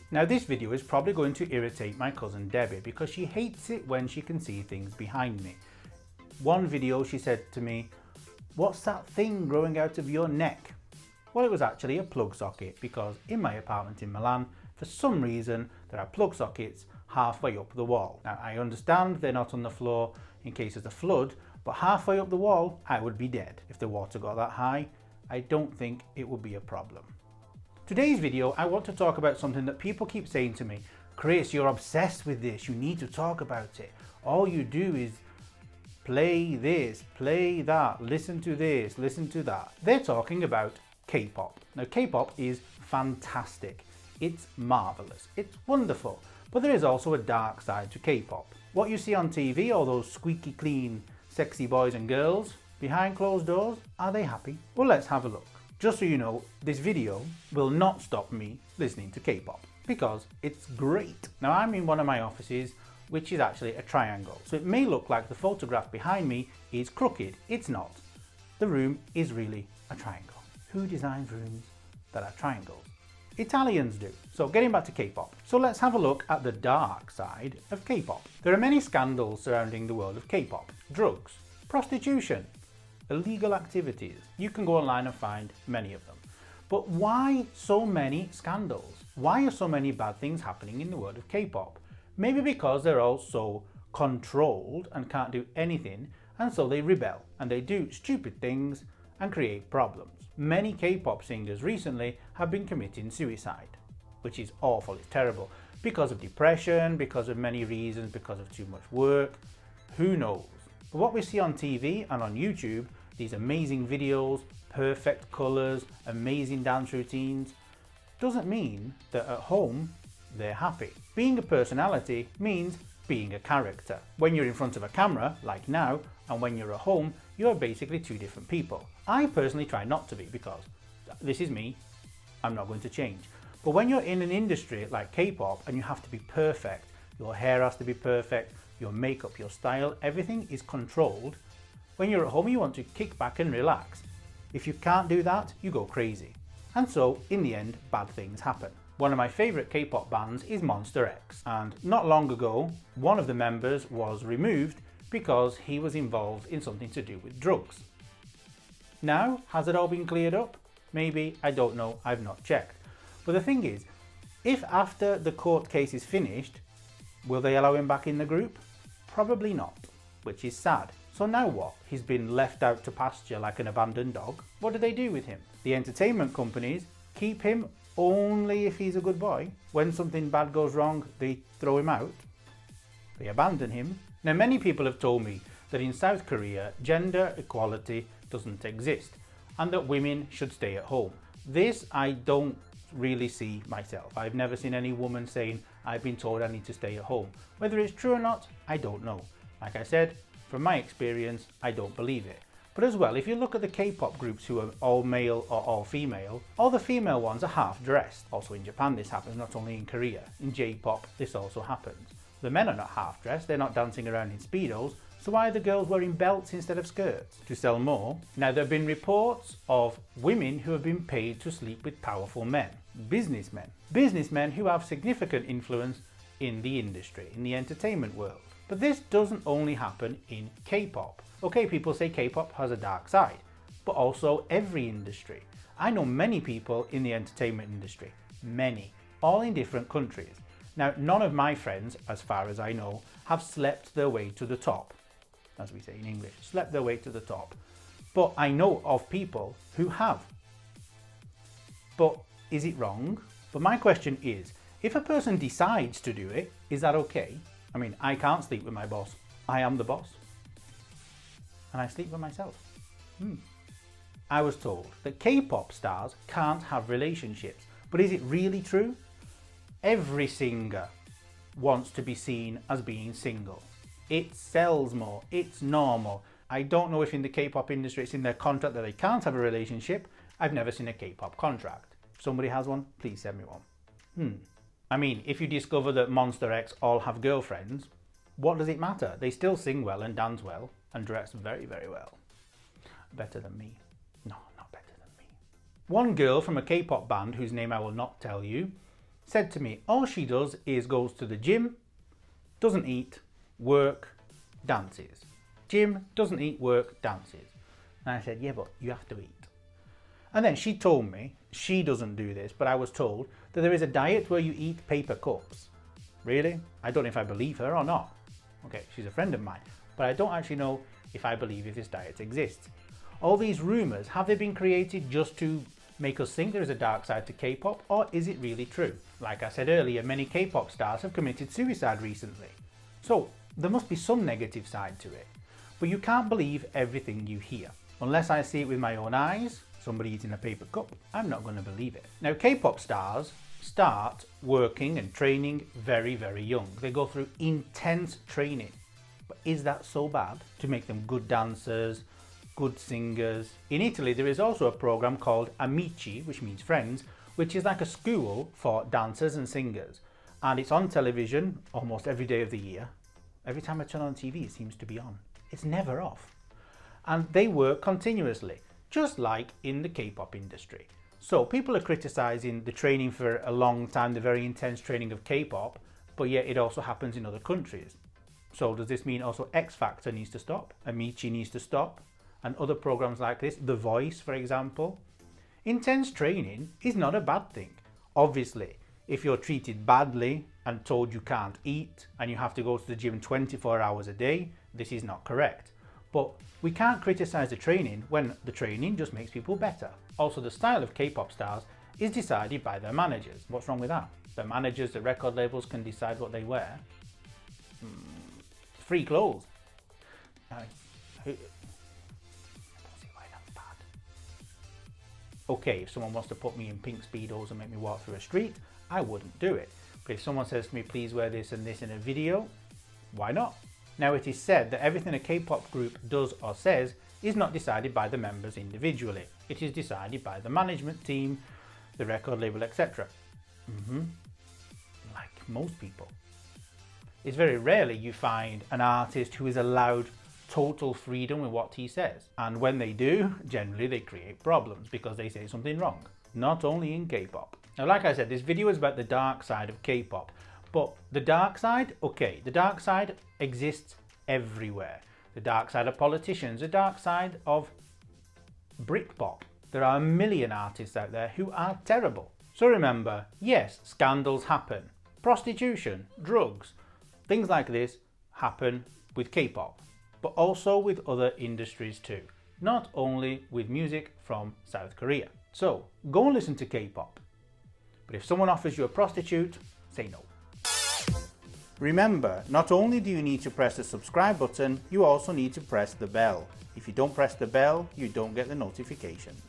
Now this video is probably going to irritate my cousin Debbie because she hates it when she can see things behind me. One video she said to me, "What's that thing growing out of your neck?" Well, it was actually a plug socket because in my apartment in Milan, for some reason, there are plug sockets halfway up the wall. Now I understand they're not on the floor in case there's a flood, but halfway up the wall, I would be dead. If the water got that high, I don't think it would be a problem. Today's video, I want to talk about something that people keep saying to me, "Kris, you're obsessed with this, you need to talk about it. All you do is play this, play that, listen to this, listen to that." They're talking about K-pop. Now K-pop is fantastic. It's marvelous. It's wonderful. But there is also a dark side to K-pop. What you see on TV, all those squeaky clean, sexy boys and girls, behind closed doors, are they happy? Well, let's have a look. Just so you know, this video will not stop me listening to K-pop because it's great. Now I'm in one of my offices, which is actually a triangle. So it may look like the photograph behind me is crooked. It's not. The room is really a triangle. Who designs rooms that are triangles? Italians do. So getting back to K-pop. So let's have a look at the dark side of K-pop. There are many scandals surrounding the world of K-pop. Drugs, prostitution, illegal activities. You can go online and find many of them. But why so many scandals? Why are so many bad things happening in the world of K-pop? Maybe because they're all so controlled and can't do anything, and so they rebel and they do stupid things and create problems. Many K-pop singers recently have been committing suicide, which is awful, it's terrible, because of depression, because of many reasons, because of too much work, who knows. But what we see on TV and on YouTube, these amazing videos, perfect colours, amazing dance routines, doesn't mean that at home they're happy. Being a personality means being a character. When you're in front of a camera, like now, and when you're at home, you're basically two different people. I personally try not to be because this is me, I'm not going to change. But when you're in an industry like K-pop and you have to be perfect, your hair has to be perfect, your makeup, your style, everything is controlled. When you're at home, you want to kick back and relax. If you can't do that, you go crazy. And so, in the end, bad things happen. One of my favourite K-pop bands is Monsta X, and not long ago, one of the members was removed because he was involved in something to do with drugs. Now, has it all been cleared up? Maybe, I don't know, I've not checked. But the thing is, if after the court case is finished, will they allow him back in the group? Probably not, which is sad. So now what? He's been left out to pasture like an abandoned dog? What do they do with him? The entertainment companies keep him only if he's a good boy. When something bad goes wrong, they throw him out. They abandon him. Now many people have told me that in South Korea, gender equality doesn't exist and that women should stay at home. This I don't really see myself. I've never seen any woman saying, "I've been told I need to stay at home." Whether it's true or not, I don't know. Like I said, from my experience, I don't believe it. But as well, if you look at the K-pop groups who are all male or all female, all the female ones are half dressed. Also in Japan this happens, not only in Korea. In J-pop this also happens. The men are not half dressed, they're not dancing around in Speedos, so why are the girls wearing belts instead of skirts? To sell more. Now there have been reports of women who have been paid to sleep with powerful men. Businessmen. Businessmen who have significant influence in the industry, in the entertainment world. But this doesn't only happen in K-pop. Okay, people say K-pop has a dark side, but also every industry. I know many people in the entertainment industry, many, all in different countries. Now, none of my friends, as far as I know, have slept their way to the top, as we say in English, slept their way to the top. But I know of people who have. But is it wrong? But my question is, if a person decides to do it, is that okay? I mean, I can't sleep with my boss. I am the boss. And I sleep with myself. I was told that K-pop stars can't have relationships. But is it really true? Every singer wants to be seen as being single. It sells more. It's normal. I don't know if in the K-pop industry it's in their contract that they can't have a relationship. I've never seen a K-pop contract. If somebody has one, please send me one. I mean, if you discover that Monsta X all have girlfriends, what does it matter? They still sing well and dance well and dress very, very well. Better than me. No, not better than me. One girl from a K-pop band, whose name I will not tell you, said to me all she does is goes to the gym, doesn't eat, work, dances. Gym, doesn't eat, work, dances. And I said, yeah, but you have to eat. And then she told me, she doesn't do this, but I was told that there is a diet where you eat paper cups. Really? I don't know if I believe her or not. Okay, she's a friend of mine, but I don't actually know if I believe if this diet exists. All these rumors, have they been created just to make us think there is a dark side to K-pop, or is it really true? Like I said earlier, many K-pop stars have committed suicide recently. So there must be some negative side to it. But you can't believe everything you hear. Unless I see it with my own eyes, somebody eating a paper cup, I'm not going to believe it. Now, K-pop stars start working and training very, very young. They go through intense training. But is that so bad to make them good dancers, good singers? In Italy, there is also a program called Amici, which means friends, which is like a school for dancers and singers. And it's on television almost every day of the year. Every time I turn on TV, it seems to be on. It's never off. And they work continuously, just like in the K-pop industry. So people are criticizing the training for a long time, the very intense training of K-pop, but yet it also happens in other countries. So does this mean also X Factor needs to stop? Amici needs to stop? And other programs like this, The Voice, for example? Intense training is not a bad thing. Obviously, if you're treated badly and told you can't eat and you have to go to the gym 24 hours a day, this is not correct. But we can't criticize the training when the training just makes people better. Also, the style of K-pop stars is decided by their managers. What's wrong with that? The managers, the record labels can decide what they wear. Free clothes. I don't see why that's bad. Okay, if someone wants to put me in pink Speedos and make me walk through a street, I wouldn't do it. But if someone says to me, please wear this and this in a video, why not? Now, it is said that everything a K-pop group does or says is not decided by the members individually. It is decided by the management team, the record label, etc. Like most people. It's very rarely you find an artist who is allowed total freedom with what he says. And when they do, generally they create problems because they say something wrong. Not only in K-pop. Now, like I said, this video is about the dark side of K-pop. But the dark side, okay, the dark side exists everywhere. The dark side of politicians, the dark side of Britpop. There are a million artists out there who are terrible. So remember, yes, scandals happen. Prostitution, drugs, things like this happen with K-pop, but also with other industries too. Not only with music from South Korea. So go and listen to K-pop. But if someone offers you a prostitute, say no. Remember, not only do you need to press the subscribe button, you also need to press the bell. If you don't press the bell, you don't get the notifications.